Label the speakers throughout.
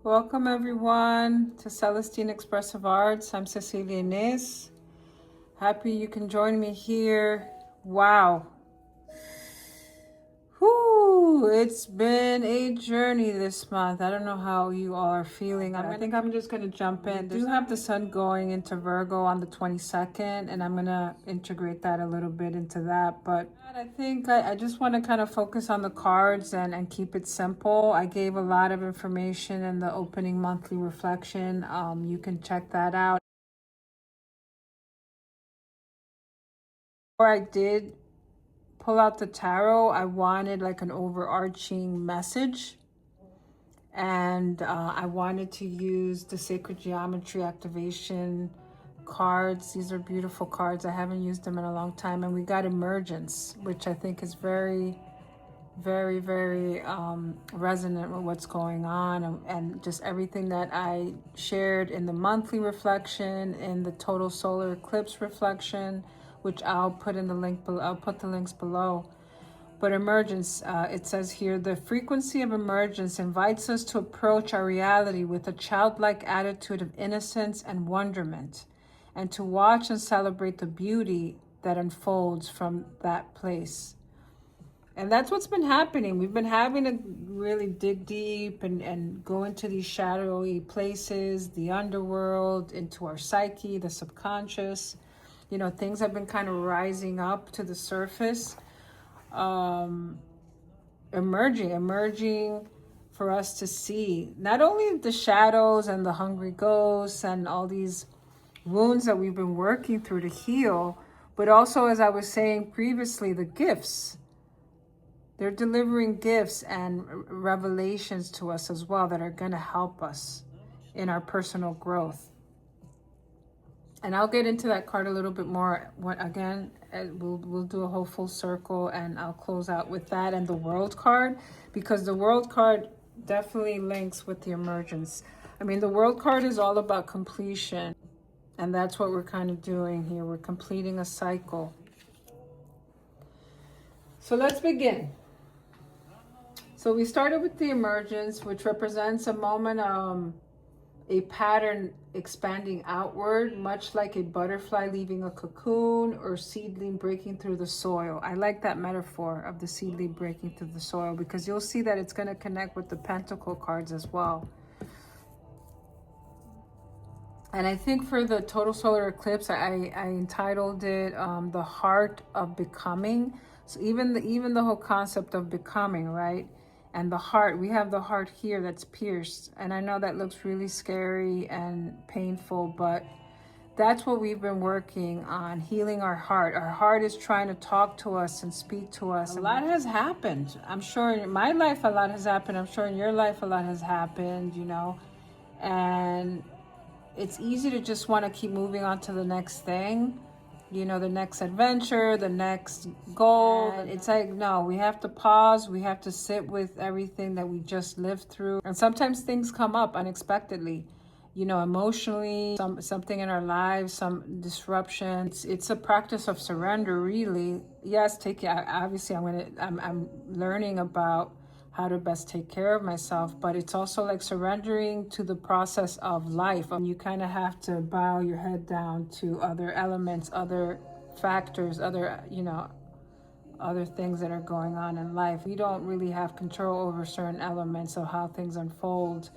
Speaker 1: Welcome everyone to Celestine Expressive Arts. I'm Cecilia Inez. Happy you can join me here. Wow. Whew, it's been a journey this month. I don't know how you all are feeling. I think I'm just going to jump in. We do have the sun going into Virgo on the 22nd, and I'm going to integrate that a little bit into that. But I think I just want to kind of focus on the cards and keep it simple. I gave a lot of information in the opening monthly reflection. You can check that out. Or I did pull out the tarot. I wanted like an overarching message, and I wanted to use the sacred geometry activation cards. These are beautiful cards. I haven't used them in a long time. And we got Emergence, which I think is very resonant with what's going on, and just everything that I shared in the monthly reflection, in the total solar eclipse reflection, which I'll put in the link below. I'll put the links below. But emergence, it says here, the frequency of emergence invites us to approach our reality with a childlike attitude of innocence and wonderment, and to watch and celebrate the beauty that unfolds from that place. And that's what's been happening. We've been having to really dig deep and go into these shadowy places, the underworld, into our psyche, the subconscious. You know, things have been kind of rising up to the surface, emerging for us to see. Not only the shadows and the hungry ghosts and all these wounds that we've been working through to heal, but also, as I was saying previously, the gifts. They're delivering gifts and revelations to us as well that are going to help us in our personal growth. And I'll get into that card a little bit more. Again, we'll do a whole full circle, and I'll close out with that and the World card, because the World card definitely links with the Emergence. I mean, the World card is all about completion, and that's what we're kind of doing here. We're completing a cycle. So let's begin. So we started with the Emergence, which represents a moment, a pattern expanding outward, much like a butterfly leaving a cocoon or seedling breaking through the soil. I like that metaphor of the seedling breaking through the soil, because you'll see that it's going to connect with the Pentacle cards as well. And I think for the total solar eclipse, I entitled it The Heart of Becoming. So even the whole concept of becoming, right? And the heart, we have the heart here that's pierced. And I know that looks really scary and painful, but that's what we've been working on, healing our heart. Our heart is trying to talk to us and speak to us. A lot has happened. I'm sure in my life, a lot has happened. I'm sure in your life, a lot has happened, you know. And it's easy to just want to keep moving on to the next thing, you know, the next adventure, the next goal. And it's like, no, we have to pause. We have to sit with everything that we just lived through. And sometimes things come up unexpectedly, you know, emotionally, something in our lives, some disruption. It's a practice of surrender, really. Yes, obviously I'm learning about how to best take care of myself, but it's also like surrendering to the process of life. You kind of have to bow your head down to other elements, other factors, other, you know, other things that are going on in life. We don't really have control over certain elements of how things unfold,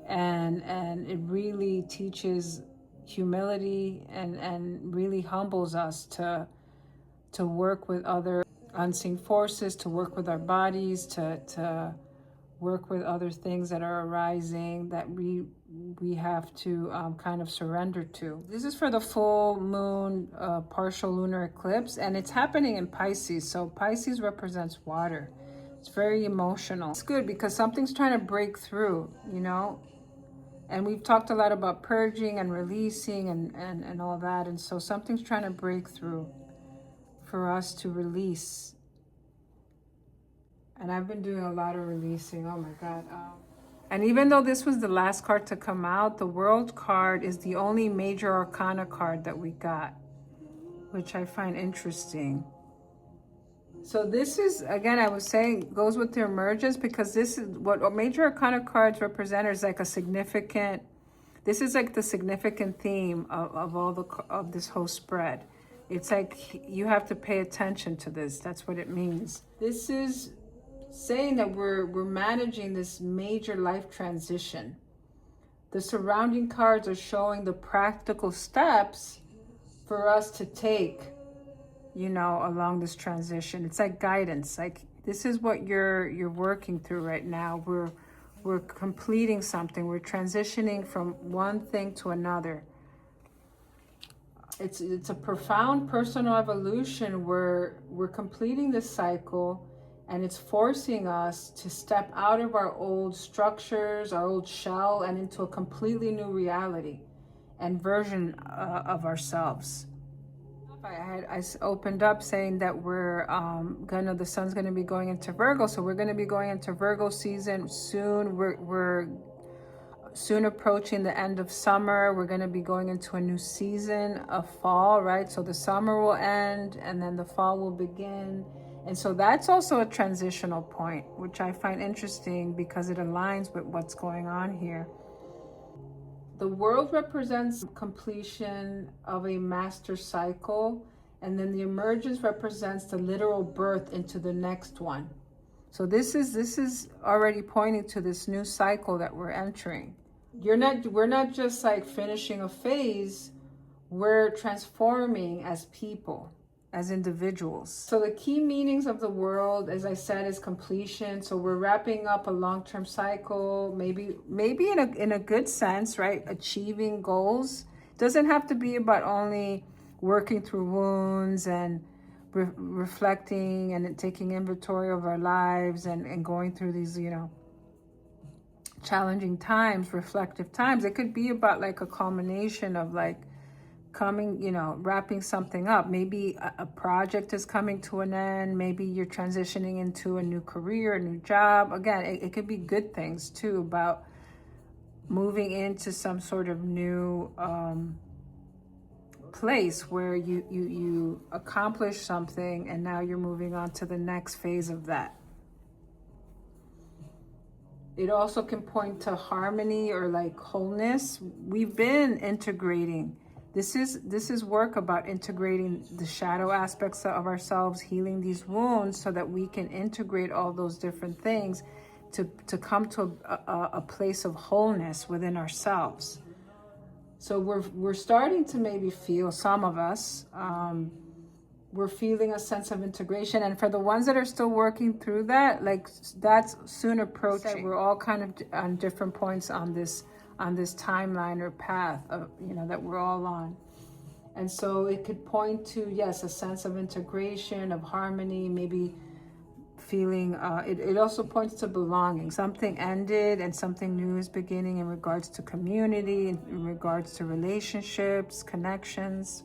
Speaker 1: and it really teaches humility and really humbles us to work with other unseen forces, to work with our bodies, to work with other things that are arising that we have to kind of surrender to. This is for the full moon partial lunar eclipse, and it's happening in Pisces. So Pisces represents water. It's very emotional. It's good because something's trying to break through, you know. And we've talked a lot about purging and releasing and all that. And so something's trying to break through for us to release. And I've been doing a lot of releasing. Oh my God. And even though this was the last card to come out, the World card is the only major Arcana card that we got, which I find interesting. So this is, again, I was saying, goes with the emergence, because this is what major arcana cards represent is like a significant, this is like the significant theme of all the, of this whole spread. It's like you have to pay attention to this. That's what it means. This is saying that we're managing this major life transition. The surrounding cards are showing the practical steps for us to take, you know, along this transition. It's like guidance. Like, this is what you're working through right now. We're completing something. We're transitioning from one thing to another. It's a profound personal evolution where we're completing this cycle, and it's forcing us to step out of our old structures, our old shell, and into a completely new reality and version of ourselves. I opened up saying that we're the sun's gonna be going into Virgo, so we're gonna be going into Virgo season soon. We're soon approaching the end of summer. We're gonna be going into a new season of fall, right? So the summer will end and then the fall will begin. And so that's also a transitional point, which I find interesting because it aligns with what's going on here. The world represents completion of a master cycle, and then the emergence represents the literal birth into the next one. So this is already pointing to this new cycle that we're entering. We're not just like finishing a phase, we're transforming as people, as individuals. So the key meanings of the world, as I said, is completion. So we're wrapping up a long-term cycle, maybe in a good sense, right? Achieving goals. Doesn't have to be about only working through wounds and reflecting and taking inventory of our lives and going through these, you know, challenging times, reflective times. It could be about like a culmination of like coming, you know, wrapping something up. Maybe a project is coming to an end. Maybe you're transitioning into a new career, a new job. Again, it could be good things too, about moving into some sort of new place where you accomplish something and now you're moving on to the next phase of that. It also can point to harmony or like wholeness. We've been integrating. This is work about integrating the shadow aspects of ourselves, healing these wounds so that we can integrate all those different things to come to a place of wholeness within ourselves. So we're starting to maybe feel, some of us, we're feeling a sense of integration. And for the ones that are still working through that, like that's soon approaching. We're all kind of on different points on this timeline or path of, you know, that we're all on. And so it could point to, yes, a sense of integration, of harmony, maybe feeling, it also points to belonging. Something ended and something new is beginning in regards to community, in regards to relationships, connections.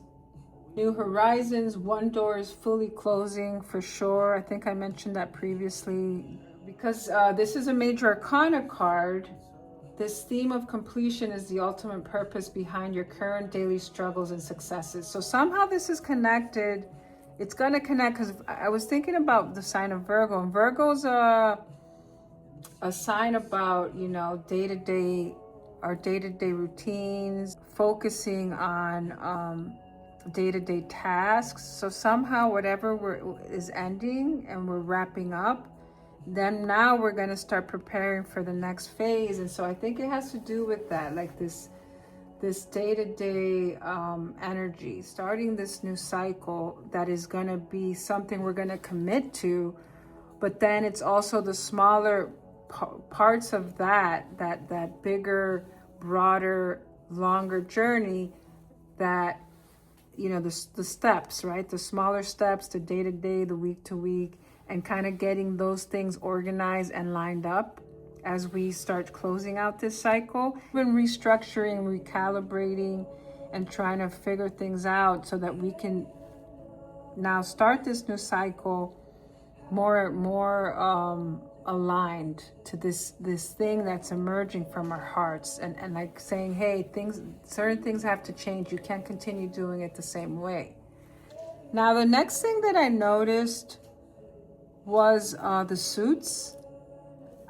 Speaker 1: New horizons, one door is fully closing for sure. I think I mentioned that previously. Because this is a major arcana card, this theme of completion is the ultimate purpose behind your current daily struggles and successes. So somehow this is connected. It's going to connect, because I was thinking about the sign of Virgo. And Virgo's a sign about, you know, our day-to-day routines, focusing on day-to-day tasks. So somehow whatever is ending and we're wrapping up, then now we're going to start preparing for the next phase. And so I think it has to do with that, like this day-to-day energy, starting this new cycle that is going to be something we're going to commit to. But then it's also the smaller parts of that bigger, broader, longer journey that, you know, the steps, right? The smaller steps, the day-to-day, the week-to-week, and kind of getting those things organized and lined up as we start closing out this cycle. We've been restructuring, recalibrating, and trying to figure things out so that we can now start this new cycle more aligned to this thing that's emerging from our hearts, and like saying, hey, certain things have to change. You can't continue doing it the same way. Now, the next thing that I noticed was the suits.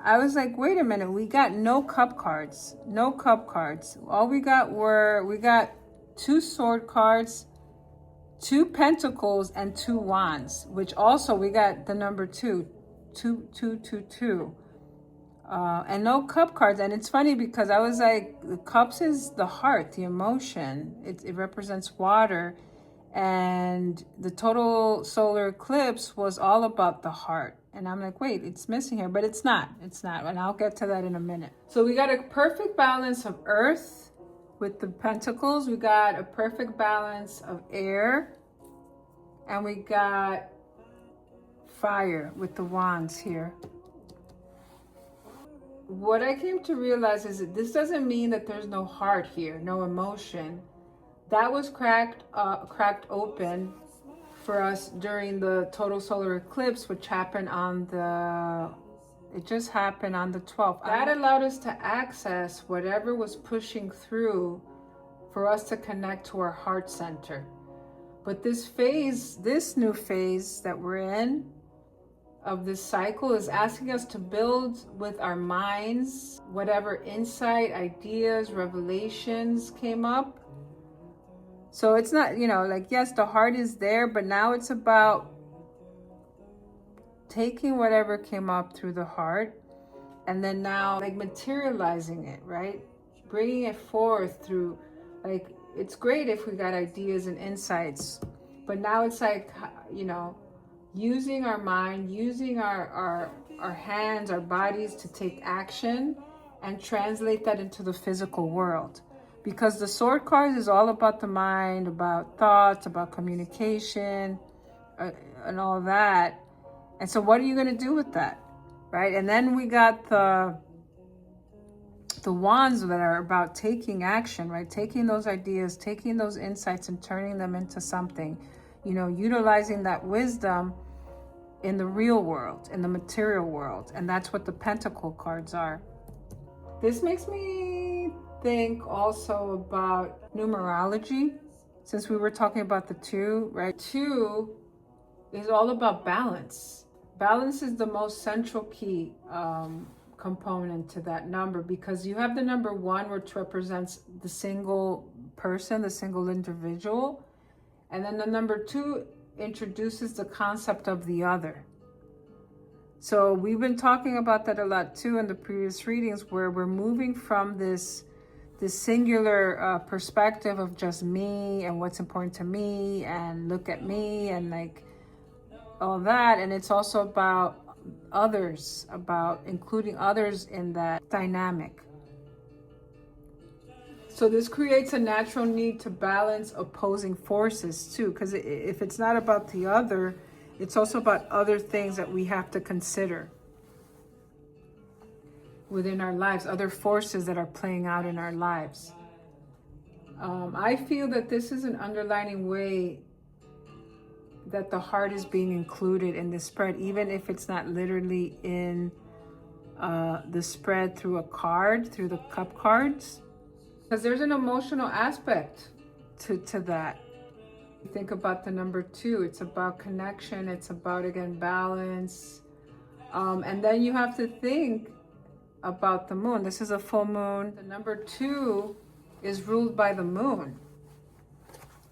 Speaker 1: I was like, wait a minute, we got no cup cards. No cup cards. All we got we got 2 sword cards, 2 pentacles, and 2 wands, which also we got the number 2, 2, 2, 2, 2. And no cup cards. And it's funny because I was like, the cups is the heart, the emotion. It represents water. And the total solar eclipse was all about the heart. And I'm like, wait, it's missing here, but it's not. It's not. And I'll get to that in a minute. So we got a perfect balance of earth with the pentacles. We got a perfect balance of air. And we got fire with the wands here. What I came to realize is that this doesn't mean that there's no heart here, no emotion. That was cracked open for us during the total solar eclipse, which happened it just happened on the 12th. That allowed us to access whatever was pushing through for us to connect to our heart center. But this new phase that we're in of this cycle is asking us to build with our minds whatever insight, ideas, revelations came up. So it's not, like, yes, the heart is there, but now it's about taking whatever came up through the heart and then now like materializing it, right? Bringing it forth through, like, it's great if we got ideas and insights, but now it's like, using our mind, using our hands, our bodies to take action and translate that into the physical world. Because the sword cards is all about the mind, about thoughts, about communication, and all that. And so what are you going to do with that, right? And then we got the wands that are about taking action, right? Taking those ideas, taking those insights and turning them into something, utilizing that wisdom in the real world, in the material world. And that's what the pentacle cards are. This makes me think also about numerology, since we were talking about the 2, right? 2 is all about balance. Balance is the most central key component to that number, because you have the number 1, which represents the single person, the single individual. And then the number 2 introduces the concept of the other. So we've been talking about that a lot too in the previous readings, where we're moving from this singular perspective of just me and what's important to me and look at me and like all that. And it's also about others, about including others in that dynamic. So this creates a natural need to balance opposing forces too, because if it's not about the other, it's also about other things that we have to consider within our lives, other forces that are playing out in our lives. I feel that this is an underlining way that the heart is being included in the spread, even if it's not literally in the spread through a card, through the cup cards. Because there's an emotional aspect to that. You think about the number 2, it's about connection, it's about, again, balance. And then you have to think about the moon. This is a full moon. The number 2 is ruled by the moon.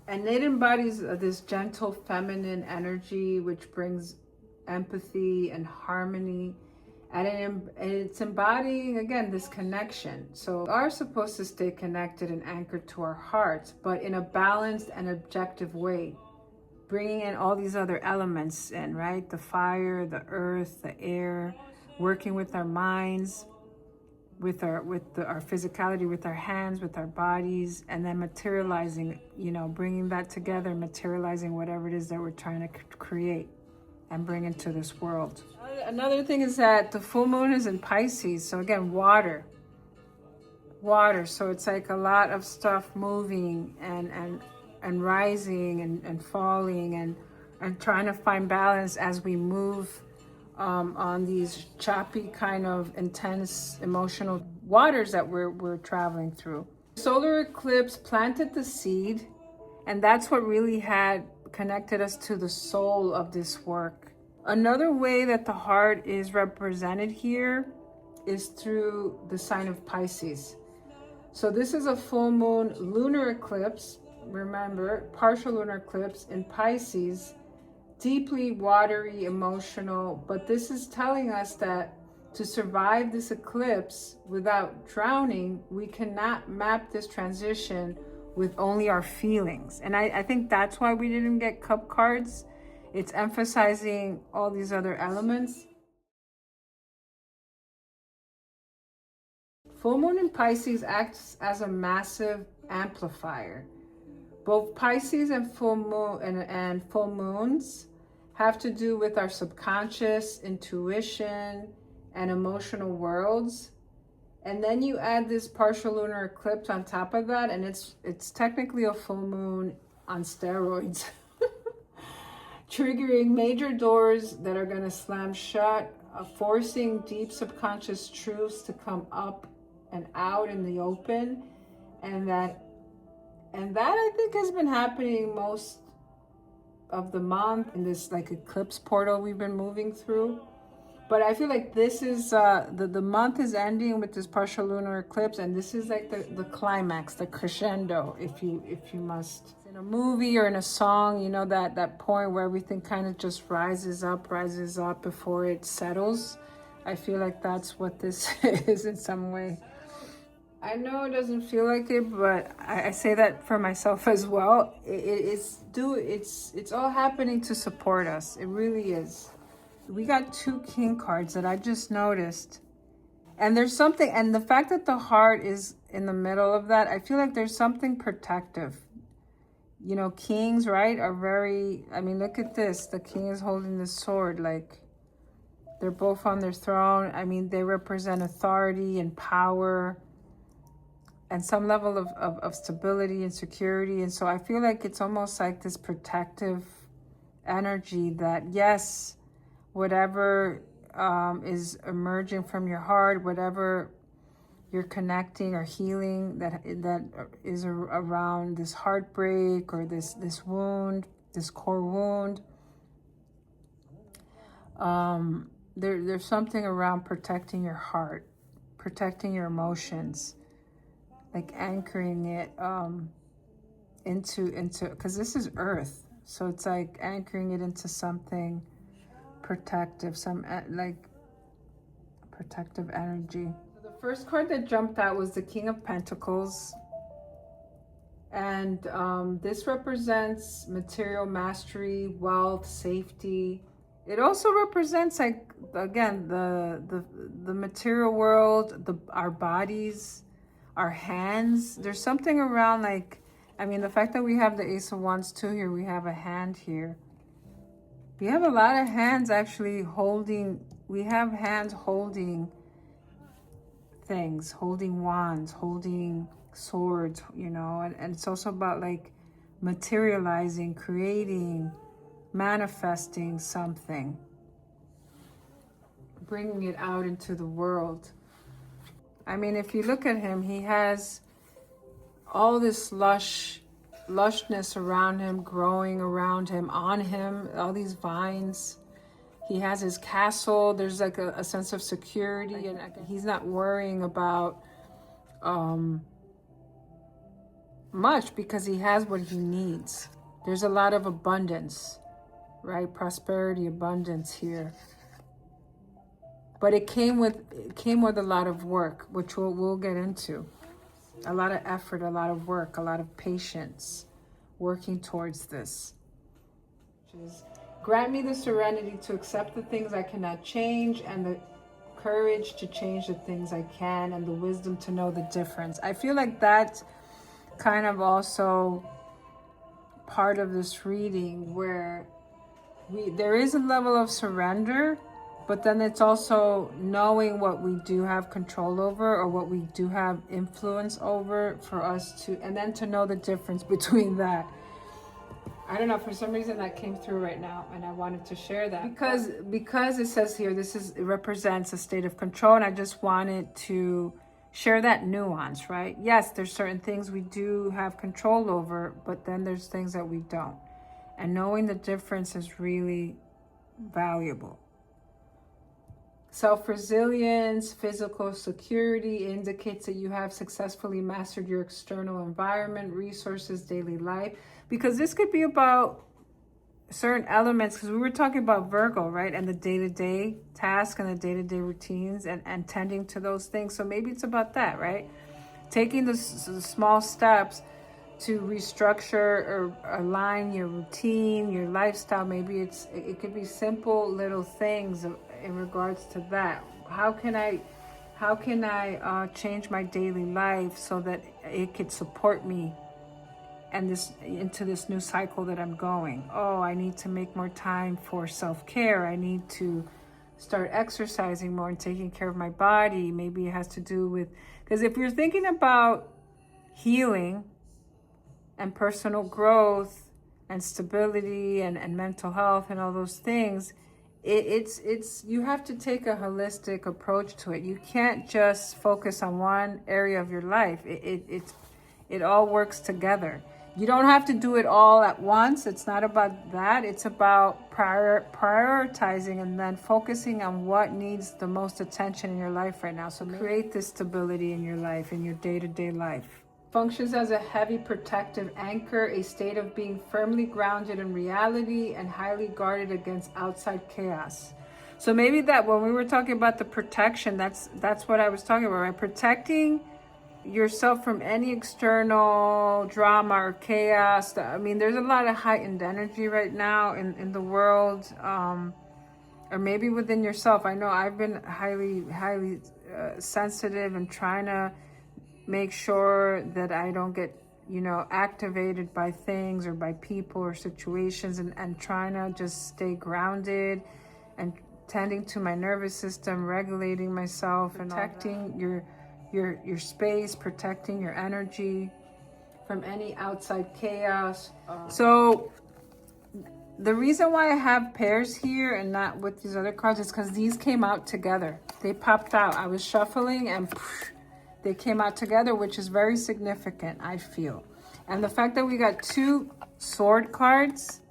Speaker 1: And it embodies this gentle feminine energy, which brings empathy and harmony. And it's embodying, again, this connection. So we are supposed to stay connected and anchored to our hearts, but in a balanced and objective way, bringing in all these other elements in, right? The fire, the earth, the air, working with our minds, with our physicality, with our hands, with our bodies, and then materializing, bringing that together, materializing whatever it is that we're trying to create and bring into this world. Another thing is that the full moon is in Pisces. So again, water. So it's like a lot of stuff moving and rising and falling and trying to find balance as we move on these choppy, kind of intense emotional waters that we're traveling through. Solar eclipse planted the seed, and that's what really had connected us to the soul of this work, Another way that the heart is represented here is through the sign of Pisces. So this is a full moon lunar eclipse. Remember, partial lunar eclipse in Pisces, deeply watery, emotional. But this is telling us that to survive this eclipse without drowning, we cannot map this transition with only our feelings. And I think that's why we didn't get cup cards. It's emphasizing all these other elements. Full moon in Pisces acts as a massive amplifier. Both Pisces and full moons have to do with our subconscious, intuition, and emotional worlds. And then you add this partial lunar eclipse on top of that, and it's technically a full moon on steroids. Triggering major doors that are going to slam shut, forcing deep subconscious truths to come up and out in the open. And that I think has been happening most of the month in this like eclipse portal we've been moving through. But I feel like this is the month is ending with this partial lunar eclipse, and this is like the climax, the crescendo, if you must. In a movie or in a song, you know, that point where everything kind of just rises up before it settles. I feel like that's what this is in some way. I know it doesn't feel like it, but I say that for myself as well. It's all happening to support us. It really is. We got 2 king cards that I just noticed. And there's something, and the fact that the heart is in the middle of that, I feel like there's something protective. You know, kings, right, are very, I mean, look at this. The king is holding the sword, like they're both on their throne. I mean, they represent authority and power and some level of stability and security. And so I feel like it's almost like this protective energy that, yes, whatever is emerging from your heart, whatever you're connecting or healing that is around this heartbreak or this wound, this core wound, there's something around protecting your heart, protecting your emotions, like anchoring it into because this is earth, so it's like anchoring it into something protective, some like protective energy. So the first card that jumped out was the King of Pentacles, and this represents material mastery, wealth, safety. It also represents, like, again, the material world, our bodies, our hands. There's something around, like, I mean, the fact that we have the Ace of Wands too here, we have a hand here. We have a lot of hands actually holding, we have hands holding things, holding wands, holding swords, you know, and it's also about like materializing, creating, manifesting something, bringing it out into the world. I mean, if you look at him, he has all this lushness around him, growing around him, on him, all these vines. He has his castle. There's like a sense of security, and he's not worrying about much because he has what he needs. There's a lot of abundance, right? Prosperity, abundance here. But it came with a lot of work, which we'll get into. A lot of effort, a lot of work, a lot of patience, working towards this. Grant me the serenity to accept the things I cannot change, and the courage to change the things I can, and the wisdom to know the difference. I feel like that's kind of also part of this reading, where there is a level of surrender, but then it's also knowing what we do have control over, or what we do have influence over, for us to, and then to know the difference between that. I don't know, for some reason that came through right now, and I wanted to share that because it says here it represents a state of control, and I just wanted to share that nuance, right? Yes, there's certain things we do have control over, but then there's things that we don't. And knowing the difference is really valuable. Self-resilience, physical security indicates that you have successfully mastered your external environment, resources, daily life. Because this could be about certain elements, because we were talking about Virgo, right? And the day-to-day task and the day-to-day routines and tending to those things. So maybe it's about that, right? Taking the small steps to restructure or align your routine, your lifestyle. Maybe it could be simple little things in regards to that. How can I change my daily life so that it could support me and into this new cycle that I'm going? Oh, I need to make more time for self-care. I need to start exercising more and taking care of my body. Maybe it has to do with, because if you're thinking about healing and personal growth and stability and mental health and all those things, it's you have to take a holistic approach to it. You can't just focus on one area of your life. It all works together. You don't have to do it all at once. It's not about that. It's about prioritizing and then focusing on what needs the most attention in your life right now. So create this stability in your life, in your day-to-day life. Functions as a heavy protective anchor, a state of being firmly grounded in reality and highly guarded against outside chaos. So maybe that when we were talking about the protection, that's what I was talking about, right? Protecting yourself from any external drama or chaos. I mean, there's a lot of heightened energy right now in the world, or maybe within yourself. I know I've been highly sensitive and trying to make sure that I don't get, activated by things or by people or situations, and trying to just stay grounded and tending to my nervous system, regulating myself, and protecting your space, protecting your energy from any outside chaos. So the reason why I have pairs here and not with these other cards is because these came out together. They popped out. I was shuffling and they came out together, which is very significant, I feel. And the fact that we got two sword cards,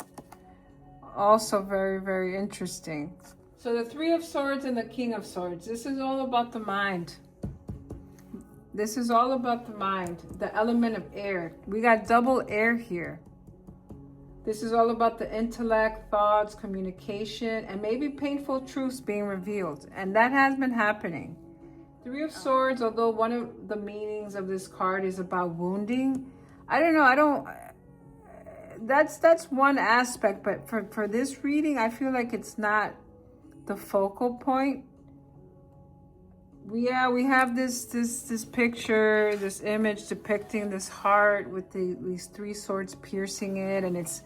Speaker 1: also very, very interesting. So the Three of Swords and the King of Swords. This is all about the mind. This is all about the mind, the element of air. We got double air here. This is all about the intellect, thoughts, communication, and maybe painful truths being revealed. And that has been happening. Three of Swords, although one of the meanings of this card is about wounding, that's one aspect, but for this reading, I feel like it's not the focal point. We have this picture, this image depicting this heart with these three swords piercing it, and it's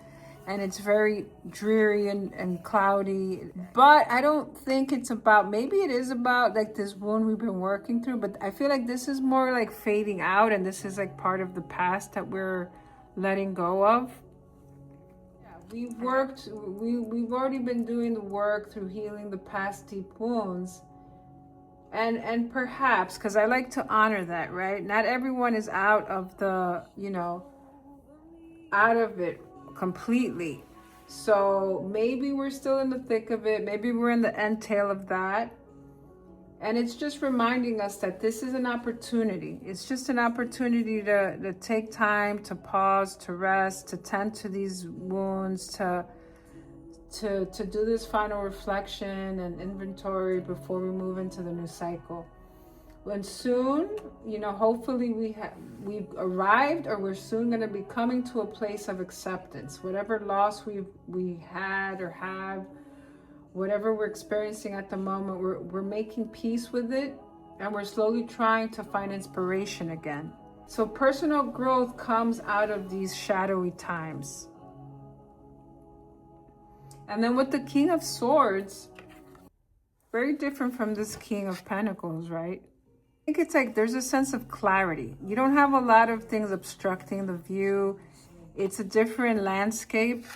Speaker 1: very dreary and cloudy. But I don't think it's about, maybe it is about like this wound we've been working through, but I feel like this is more like fading out, and this is like part of the past that we're letting go of. Yeah, we've already been doing the work through healing the past deep wounds. And perhaps, because I like to honor that, right? Not everyone is out of the, out of it completely. So maybe we're still in the thick of it. Maybe we're in the end tail of that. And it's just reminding us that this is an opportunity. It's just an opportunity to take time, to pause, to rest, to tend to these wounds, to do this final reflection and inventory before we move into the new cycle. When soon, hopefully we've arrived, or we're soon going to be coming to a place of acceptance. Whatever loss we had or have, whatever we're experiencing at the moment, we're making peace with it, and we're slowly trying to find inspiration again. So personal growth comes out of these shadowy times. And then with the King of Swords, very different from this King of Pentacles, right? I think it's like there's a sense of clarity. You don't have a lot of things obstructing the view. It's a different landscape.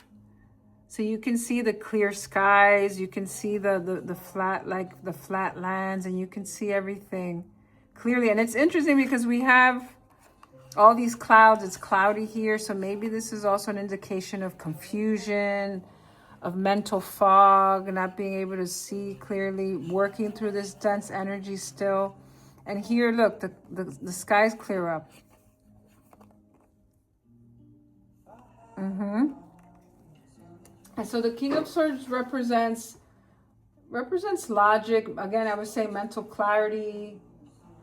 Speaker 1: So you can see the clear skies, you can see the flat lands, and you can see everything clearly. And it's interesting because we have all these clouds. It's cloudy here, so maybe this is also an indication of confusion, of mental fog, not being able to see clearly, working through this dense energy still. And here, look, the skies clear up. And so the King of Swords represents logic. Again, I would say mental clarity,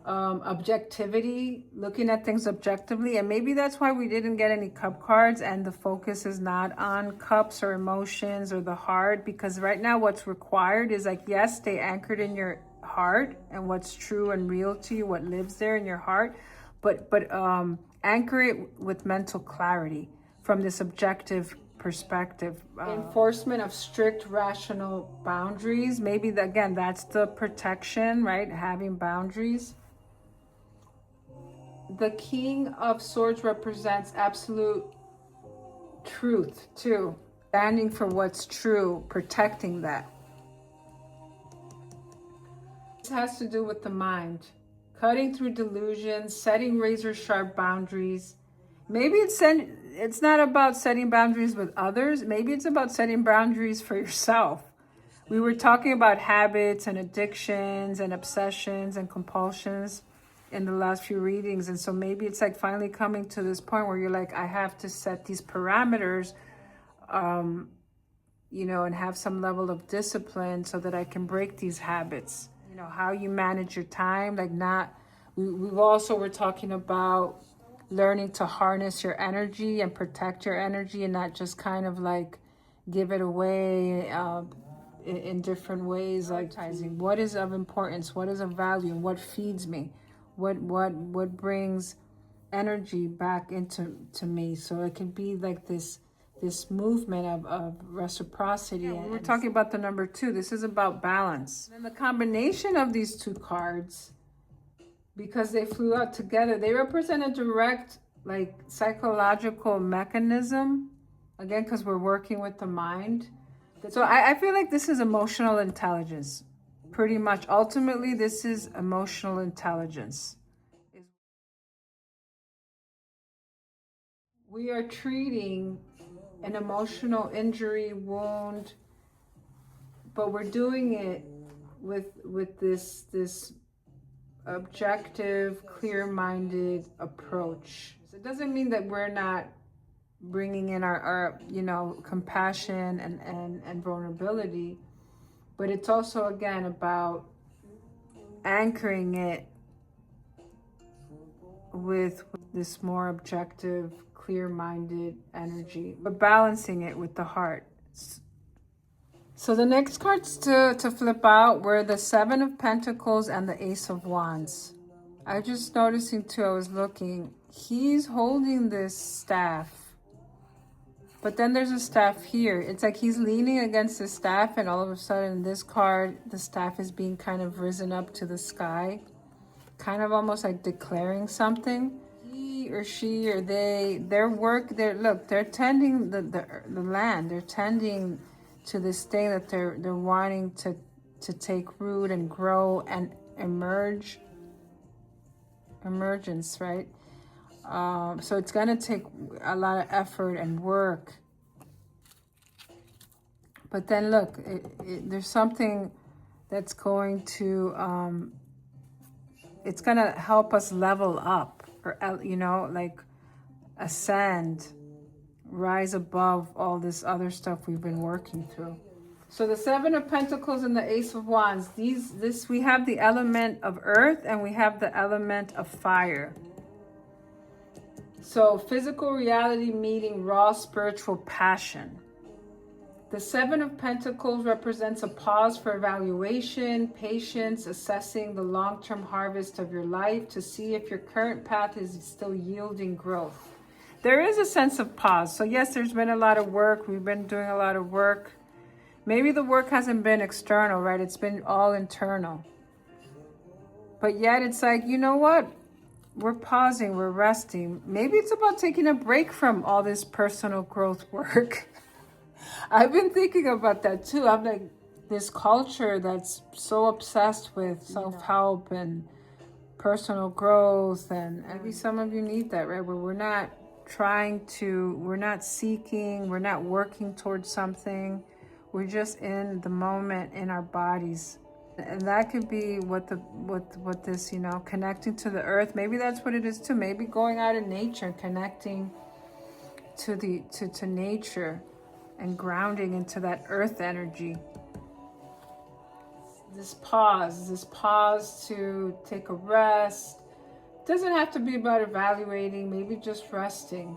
Speaker 1: objectivity, looking at things objectively. And maybe that's why we didn't get any cup cards and the focus is not on cups or emotions or the heart, because right now what's required is like, yes, stay anchored in your heart and what's true and real to you, what lives there in your heart, but anchor it with mental clarity from this objective perspective. Enforcement of strict rational boundaries. Maybe again, that's the protection, right? Having boundaries. The King of Swords represents absolute truth too. Standing for what's true, protecting that. This has to do with the mind. Cutting through delusions, setting razor sharp boundaries. Maybe it's not about setting boundaries with others. Maybe it's about setting boundaries for yourself. We were talking about habits and addictions and obsessions and compulsions in the last few readings. And so maybe it's like finally coming to this point where you're like, I have to set these parameters, you know, and have some level of discipline so that I can break these habits. You know, how you manage your time, like we've also, we're talking about learning to harness your energy and protect your energy and not just kind of like give it away in different ways, like what is of importance, what is of value, what feeds me, what brings energy back into me, so it can be like this movement of reciprocity. Yeah, we're talking about the number 2. This is about balance. And the combination of these 2 cards, because they flew out together, they represent a direct like psychological mechanism, again, because we're working with the mind. So I feel like this is emotional intelligence. Pretty much, ultimately, this is emotional intelligence. We are treating an emotional injury, wound, but we're doing it with this objective, clear-minded approach. It doesn't mean that we're not bringing in our you know, compassion and vulnerability, but it's also, again, about anchoring it with this more objective, clear-minded energy, but balancing it with the heart. So the next cards to flip out were the 7 of Pentacles and the Ace of Wands. I just noticing too, I was looking, he's holding this staff, but then there's a staff here. It's like he's leaning against the staff, and all of a sudden this card, the staff is being kind of risen up to the sky, kind of almost like declaring something. He or she or they, they're tending the land. They're tending to this thing that they're wanting to take root and grow and emerge. Emergence, right? So it's going to take a lot of effort and work. But then look, there's something that's going to, it's going to help us level up, or, you know, like ascend, rise above all this other stuff we've been working through. So the 7 of Pentacles and the Ace of Wands, we have the element of earth and we have the element of fire. So physical reality meeting raw spiritual passion. The 7 of Pentacles represents a pause for evaluation, patience, assessing the long-term harvest of your life to see if your current path is still yielding growth. There is a sense of pause. So yes, there's been a lot of work. We've been doing a lot of work. Maybe the work hasn't been external, right? It's been all internal. But yet it's like, you know what? We're pausing, we're resting. Maybe it's about taking a break from all this personal growth work. I've been thinking about that too. I'm like, this culture that's so obsessed with self-help and personal growth, and maybe some of you need that, right? Where we're not seeking, we're not working towards something. We're just in the moment in our bodies. And that could be what this, you know, connecting to the earth. Maybe that's what it is too. Maybe going out in nature, connecting to to nature and grounding into that earth energy. This pause to take a rest. Doesn't have to be about evaluating, maybe just resting.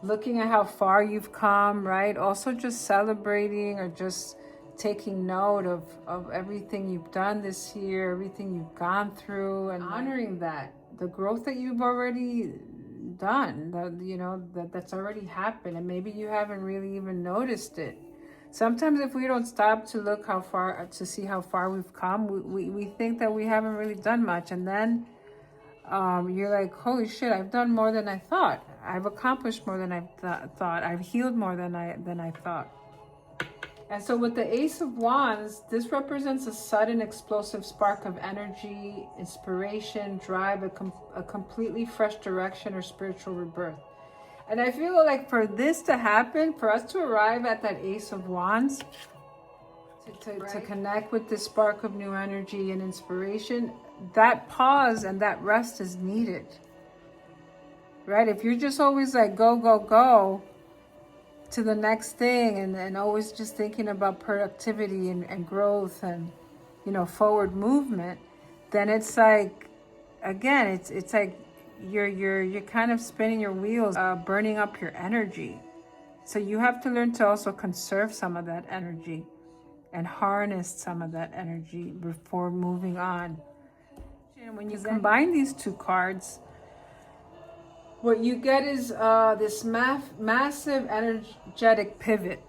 Speaker 1: Looking at how far you've come, right? Also just celebrating or just taking note of everything you've done this year, everything you've gone through, and honoring that, the growth that you've already done, that's already happened, and maybe you haven't really even noticed it. Sometimes if we don't stop to look to see how far we've come, we think that we haven't really done much, and then you're like, holy shit, I've done more than I thought. I've accomplished more than I thought. I've healed more than I thought. And so with the Ace of Wands, this represents a sudden explosive spark of energy, inspiration, drive, a completely fresh direction or spiritual rebirth. And I feel like for this to happen, for us to arrive at that Ace of Wands, to connect with this spark of new energy and inspiration, that pause and that rest is needed. Right? If you're just always like go to the next thing and always just thinking about productivity and growth and, you know, forward movement, then it's like, again, it's like you're kind of spinning your wheels, burning up your energy. So you have to learn to also conserve some of that energy and harness some of that energy before moving on. And when you combine these two cards, what you get is this massive energetic pivot.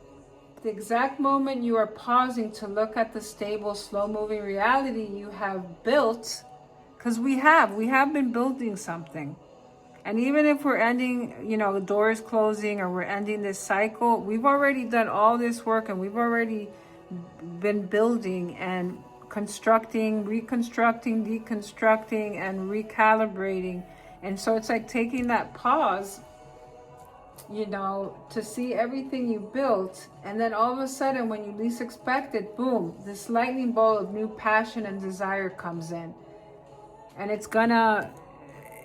Speaker 1: The exact moment you are pausing to look at the stable, slow-moving reality you have built, because we have been building something. And even if we're ending, you know, the doors closing or we're ending this cycle, we've already done all this work and we've already been building and constructing, reconstructing, deconstructing, and recalibrating. And so it's like taking that pause, you know, to see everything you built. And then all of a sudden, when you least expect it, boom, this lightning bolt of new passion and desire comes in. And it's gonna,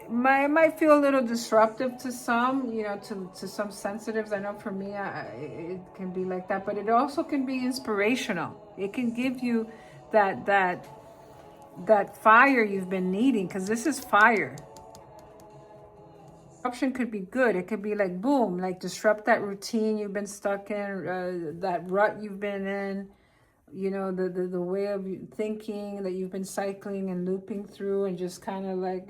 Speaker 1: it might feel a little disruptive to some, you know, to some sensitives. I know for me, it can be like that, but it also can be inspirational. It can give you that fire you've been needing, because this is fire. Option could be good. It could be like, boom, like disrupt that routine you've been stuck in, that rut you've been in, you know, the way of thinking that you've been cycling and looping through and just kind of like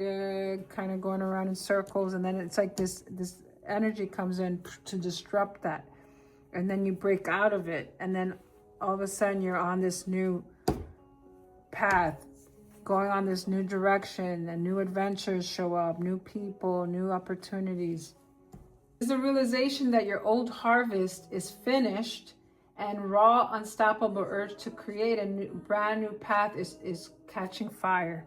Speaker 1: kind of going around in circles. And then it's like this energy comes in to disrupt that, and then you break out of it, and then all of a sudden you're on this new path, going on this new direction, and new adventures show up, new people, new opportunities. There's a realization that your old harvest is finished, and raw, unstoppable urge to create a brand new path is catching fire.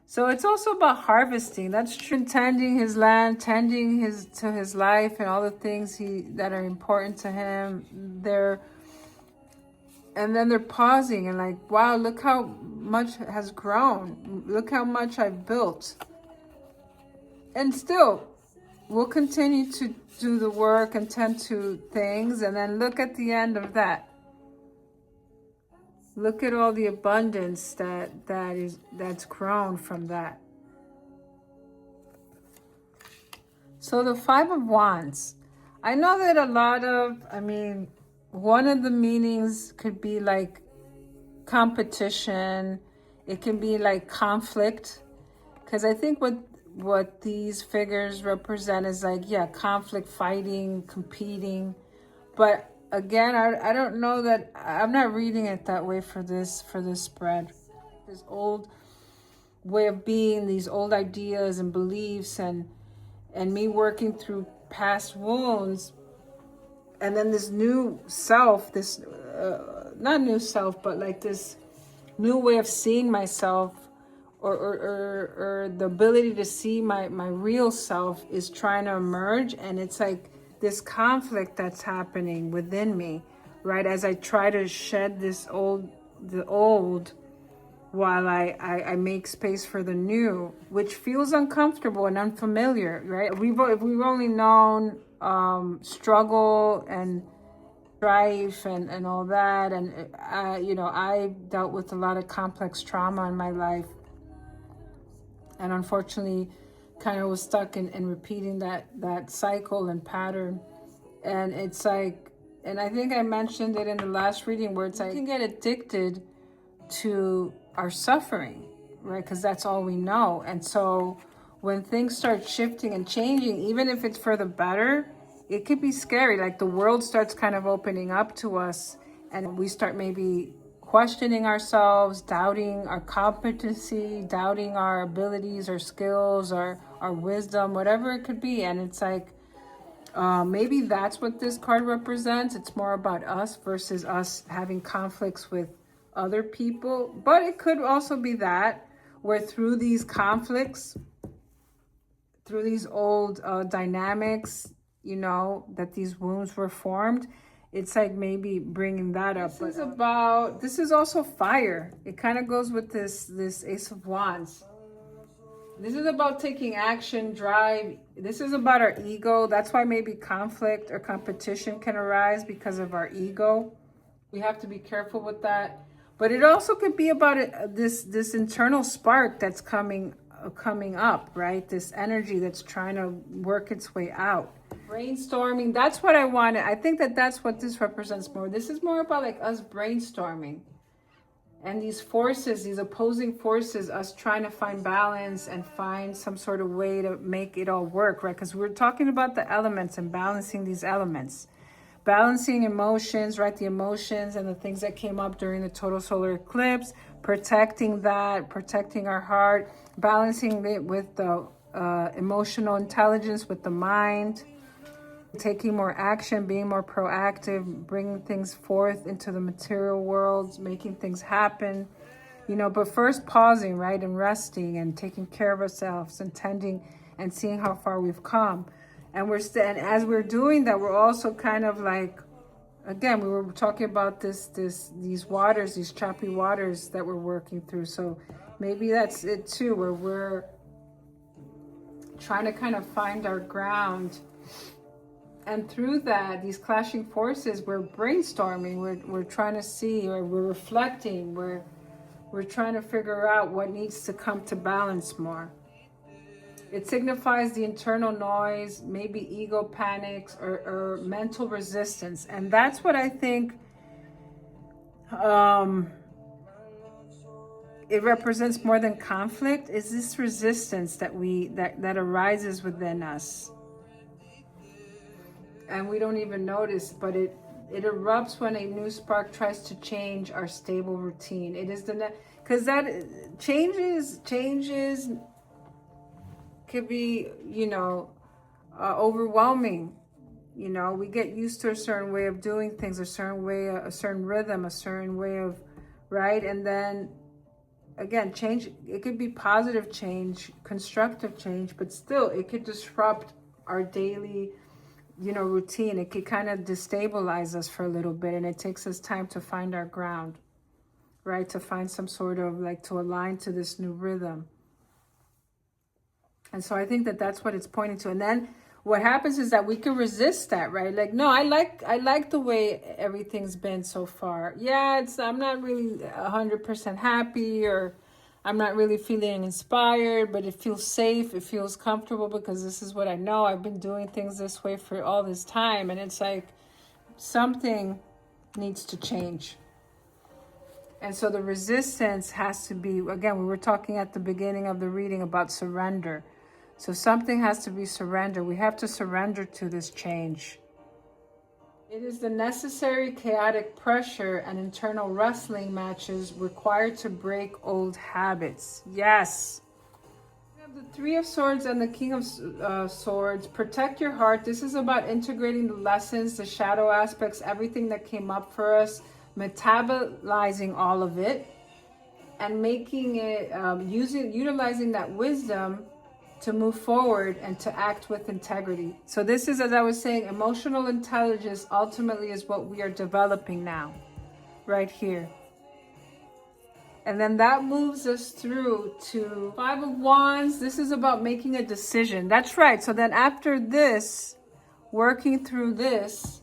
Speaker 1: So it's also about harvesting. That's true. Tending his land, tending his life, and all the things that are important to him. And then they're pausing and like, wow, look how much has grown. Look how much I've built. And still, we'll continue to do the work and tend to things. And then look at the end of that. Look at all the abundance that's grown from that. So the Five of Wands. I know that one of the meanings could be like competition. It can be like conflict. Because I think what these figures represent is like, yeah, conflict, fighting, competing. But again, I don't know that, I'm not reading it that way for this spread. This old way of being, these old ideas and beliefs, and me working through past wounds. And then this new self, this, not new self, but like this new way of seeing myself, or the ability to see my real self is trying to emerge. And it's like this conflict that's happening within me right? As I try to shed the old, while I make space for the new, which feels uncomfortable and unfamiliar, right? If we've only known struggle and strife and all that, and I dealt with a lot of complex trauma in my life, and unfortunately kind of was stuck in repeating that cycle and pattern. And it's like, and I think I mentioned it in the last reading, where it's like, you can get addicted to our suffering, right? Because that's all we know. And so when things start shifting and changing, even if it's for the better, it could be scary. Like the world starts kind of opening up to us, and we start maybe questioning ourselves, doubting our competency, doubting our abilities, our skills, our wisdom, whatever it could be. And it's like, maybe that's what this card represents. It's more about us versus us having conflicts with other people. But it could also be that, where through these conflicts, through these old dynamics, that these wounds were formed, it's like maybe bringing that up. This is also fire. It kind of goes with this Ace of Wands. This is about taking action, drive. This is about our ego. That's why maybe conflict or competition can arise, because of our ego. We have to be careful with that. But it also could be about this internal spark that's coming up, right? This energy that's trying to work its way out. Brainstorming, that's what I wanted. I think that's what this represents more. This is more about like us brainstorming. And these forces, these opposing forces, us trying to find balance and find some sort of way to make it all work, right? Because we're talking about the elements and balancing these elements. Balancing emotions, right? The emotions and the things that came up during the total solar eclipse, protecting that, protecting our heart, balancing it with the emotional intelligence, with the mind, taking more action, being more proactive, bringing things forth into the material world, making things happen, but first pausing, right? And resting and taking care of ourselves and tending and seeing how far we've come. And and as we're doing that, we're also kind of like, again, we were talking about these waters, these choppy waters that we're working through. So maybe that's it too, where we're trying to kind of find our ground. And through that, these clashing forces, we're brainstorming, we're trying to see, or we're reflecting, we're trying to figure out what needs to come to balance more. It signifies the internal noise, maybe ego panics or mental resistance. And that's what I think it represents more than conflict, is this resistance that arises within us. And we don't even notice, but it erupts when a new spark tries to change our stable routine. It is because that changes could be, overwhelming. We get used to a certain way of doing things, a certain way, a certain rhythm, a certain way of, right? And then again, change, it could be positive change, constructive change, but still it could disrupt our daily, routine. It could kind of destabilize us for a little bit, and it takes us time to find our ground, right? To find some sort of to align to this new rhythm. And so I think that's what it's pointing to. And then what happens is that we can resist that, right? Like, no, I like the way everything's been so far. Yeah, I'm not really 100% happy, or I'm not really feeling inspired, but it feels safe. It feels comfortable because this is what I know. I've been doing things this way for all this time. And it's like something needs to change. And so the resistance has to be, again, we were talking at the beginning of the reading about surrender. So something has to be surrendered. We have to surrender to this change. It is the necessary chaotic pressure and internal wrestling matches required to break old habits. Yes. We have the Three of Swords and the King of Swords. Protect your heart. This is about integrating the lessons, the shadow aspects, everything that came up for us, metabolizing all of it, and making it, utilizing that wisdom to move forward and to act with integrity. So this is, as I was saying, emotional intelligence ultimately is what we are developing now, right here. And then that moves us through to Five of Wands. This is about making a decision. That's right. So then after this, working through this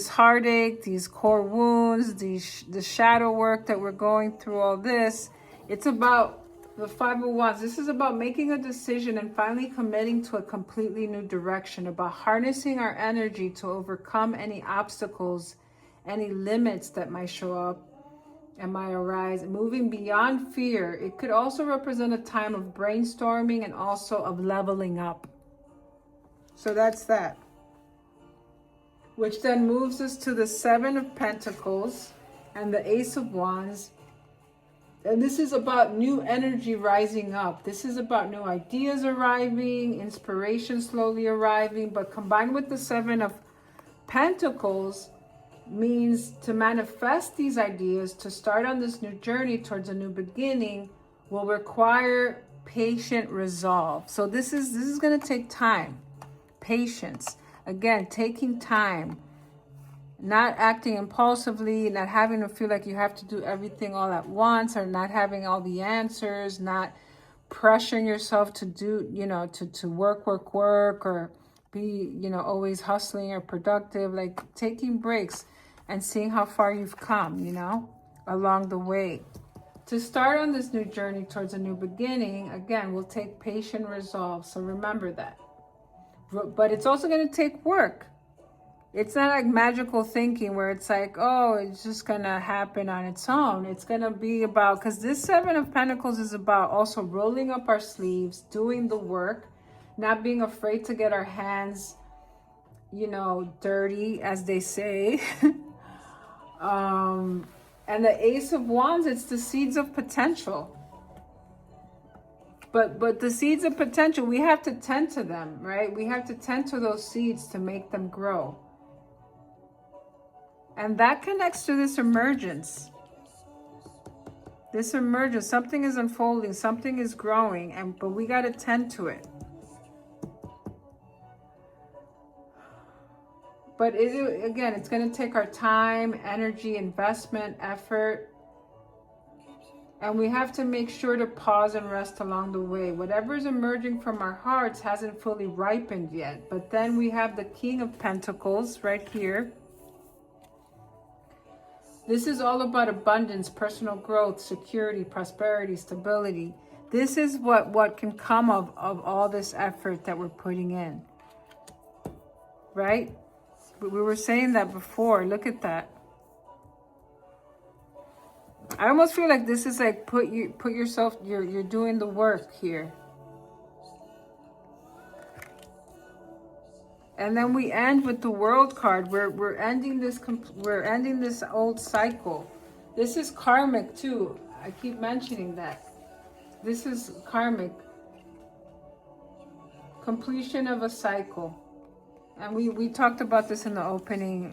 Speaker 1: heartache, these core wounds, the shadow work that we're going through, all this, it's about the Five of Wands. This is about making a decision and finally committing to a completely new direction, about harnessing our energy to overcome any obstacles, any limits that might show up and might arise, moving beyond fear. It could also represent a time of brainstorming and also of leveling up. So that's that. Which then moves us to the Seven of Pentacles and the Ace of Wands. And this is about new energy rising up. This is about new ideas arriving, inspiration slowly arriving, but combined with the Seven of Pentacles means to manifest these ideas, to start on this new journey towards a new beginning, will require patient resolve. So this is going to take time, patience. Again, taking time, not acting impulsively, not having to feel like you have to do everything all at once, or not having all the answers, not pressuring yourself to do, to work, or be, always hustling or productive, like taking breaks and seeing how far you've come, along the way. To start on this new journey towards a new beginning, again, will take patient resolve. So remember that. But it's also going to take work. It's not like magical thinking where it's like, oh, it's just going to happen on its own. It's going to be about, because this Seven of Pentacles is about also rolling up our sleeves, doing the work, not being afraid to get our hands, dirty, as they say. And the Ace of Wands, it's the seeds of potential. But the seeds of potential, we have to tend to them, right? We have to tend to those seeds to make them grow. And that connects to this emergence. This emergence, something is unfolding, something is growing, but we got to tend to it. But again, it's going to take our time, energy, investment, effort. And we have to make sure to pause and rest along the way. Whatever is emerging from our hearts hasn't fully ripened yet. But then we have the King of Pentacles right here. This is all about abundance, personal growth, security, prosperity, stability. This is what can come of all this effort that we're putting in. Right? We were saying that before. Look at that. I almost feel like this is like put yourself, you're doing the work here. And then we end with the World card. We're ending this old cycle. This is karmic too. I keep mentioning that. This is karmic. Completion of a cycle. And we talked about this in the opening.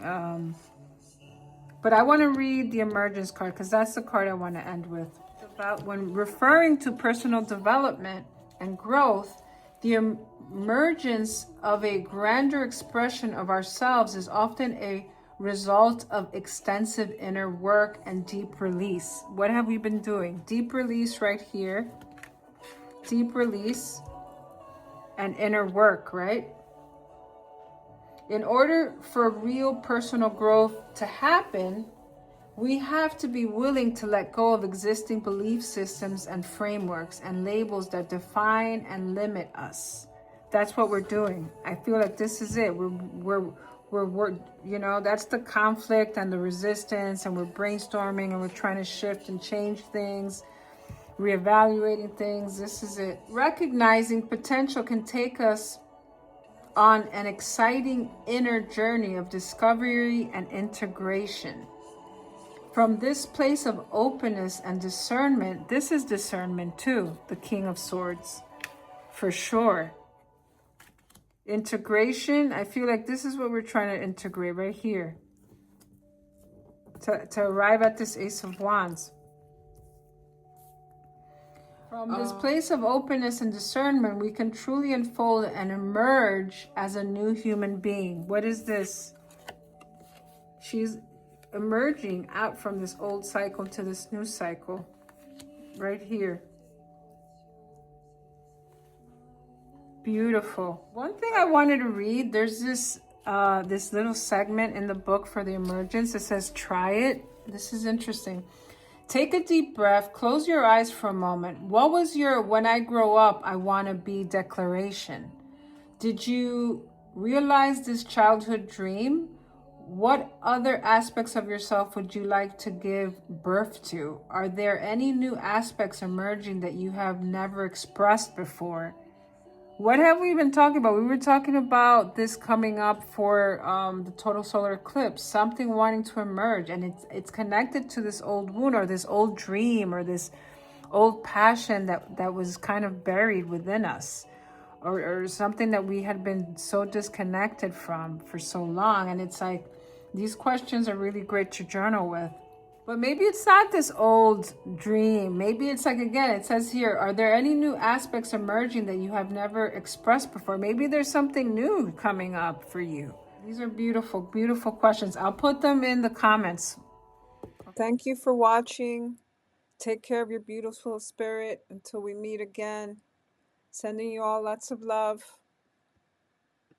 Speaker 1: But I want to read the Emergence card because that's the card I want to end with. About when referring to personal development and growth, the emergence of a grander expression of ourselves is often a result of extensive inner work and deep release. What have we been doing? Deep release right here. Deep release and inner work, right? In order for real personal growth to happen, we have to be willing to let go of existing belief systems and frameworks and labels that define and limit us. That's what we're doing. I feel like this is it. We're that's the conflict and the resistance, and we're brainstorming and we're trying to shift and change things, reevaluating things. This is it. Recognizing potential can take us on an exciting inner journey of discovery and integration. From this place of openness and discernment, this is discernment too, the King of Swords, for sure. Integration, I feel like this is what we're trying to integrate right here. To arrive at this Ace of Wands. From this place of openness and discernment, we can truly unfold and emerge as a new human being. What is this? She's emerging out from this old cycle to this new cycle. Right here. Beautiful. One thing I wanted to read, there's this little segment in the book for the Emergence. It says, try it. This is interesting. Take a deep breath. Close your eyes for a moment. What was your "when I grow up, I want to be" declaration? Did you realize this childhood dream? What other aspects of yourself would you like to give birth to? Are there any new aspects emerging that you have never expressed before? What have we been talking about? We were talking about this coming up for the total solar eclipse, something wanting to emerge, and it's connected to this old wound or this old dream or this old passion that was kind of buried within us, or something that we had been so disconnected from for so long. And it's like, these questions are really great to journal with. But maybe it's not this old dream. Maybe it's like, again, it says here, are there any new aspects emerging that you have never expressed before? Maybe there's something new coming up for you. These are beautiful, beautiful questions. I'll put them in the comments. Thank you for watching. Take care of your beautiful spirit until we meet again. Sending you all lots of love.